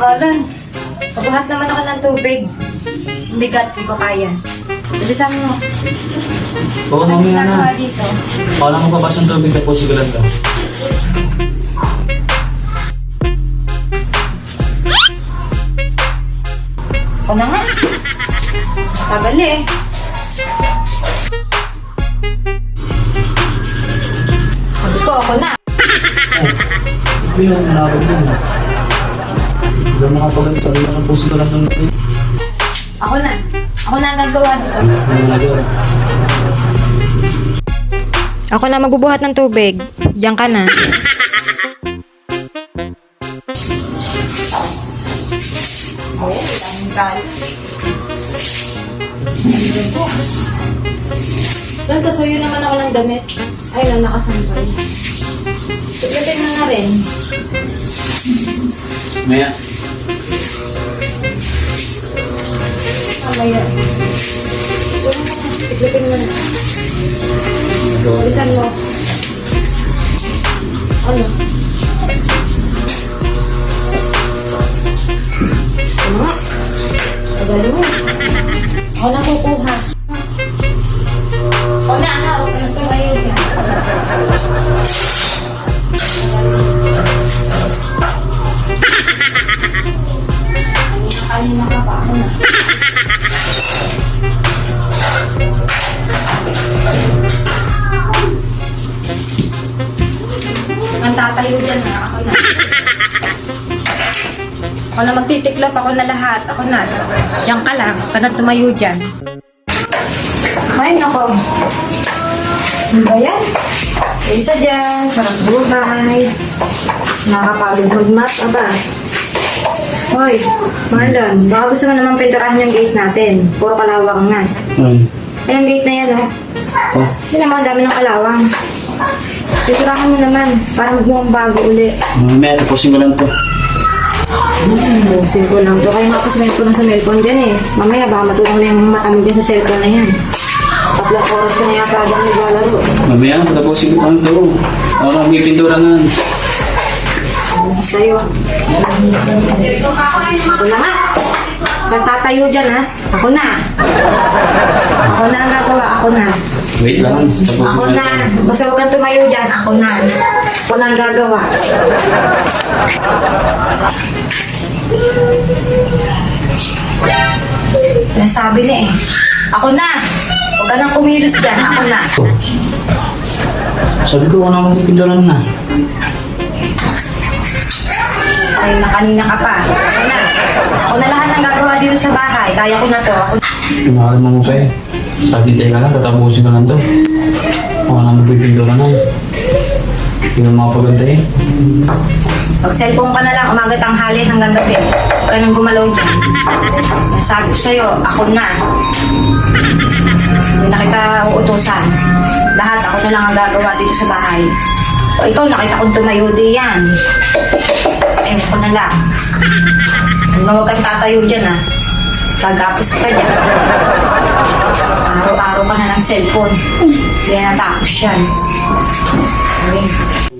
Alan, pabuhat naman ako ng tubig. Bigat, hindi ko kaya. Bilisan mo. Oo, mamaya na. Ginagawa dito. Kala mo pa ng tubig na po siguran ka. Ako na nga. Tabali eh. Sabi ko, ako na. Ito yung nalabag yun. Hindi mo makapagano sa rin ang po siguran ng tubig. Ako na. Ako na ang gagawa dito. Ano na yun? Ako na magbubuhat ng tubig. Diyan ka na. Oo, daming kalat. Doon, pasuyo naman ako ng damit. Ay, no, nakasampay. Sigatin mo na rin. Maya. Mamaya. Sigatin mo na. Bilisan mo. Ano? Ano nga? Tagal mo. Ako na kukuha. Ako na, ha? Ako na tumayo yan. Kanina ka pa. Ako na. Ang tatayo dyan, ha? Ako na. Ako na magtitiklop, ako na lahat. Ako na. Diyan ka lang. Ako na tumayo dyan. Ay, nako. Ano ba yan? Isa dyan. Sarap buhay. Nakakapagod magmat. Aba. Hoy, Marlon. Baka gusto mo naman pinturahan yung gate natin. Puro kalawang nga. Ay. Ay, yung gate na yan, oh. Oh. Yun naman, ang dami ng kalawang. Pinturahan mo naman. Para magmukhang bago uli. Mamaya na po siguran to. Busin ko lang to. Kaya nga pasilin ko na sa cellphone dyan eh. Mamaya baka matulong na yung mata mo dyan sa cellphone na yan. 3 oras ka na yata dyan naglalaro. Mamaya na, tapos siguran to. Ako na magpipintura na. Sa'yo. Ako na nga. Tatayo dyan ha. Ako na. Ako na ang gagawa. Ako na. Wait lang. Tapos Ako na. Basta huwag kang tumayo dyan. Ako na. Ako na ang gagawa. Nasabi niya eh. Ako na. Huwag ka nang kumilos dyan. Ako na. Sabi ko, ako na magpipintura na. Ay, na kanina ka pa. Ako na. Ako na lahat ng gagawa dito sa bahay. Kaya ko na to. Ako Pinakal mo pa eh. Sabi tayo ka lang, tatapusin ko lang to. Ako na magpipintura na. Hindi mo makapaganda eh. Pag cellphone ka na lang, umaga tanghali hanggang gabi. Huwag ka nang gumalaw dyan. Nasabi ko sa'yo, ako na. Hindi na kita uutusan. Lahat ako na lang ang gagawa dito sa bahay. O ikaw, nakita kong tumayo di yan. Ayun ko na lang. Huwag kang tatayo dyan ha. Pagkapos ka dyan. Araw-araw ka na ng cellphone. Hindi na natapos yan. Okay.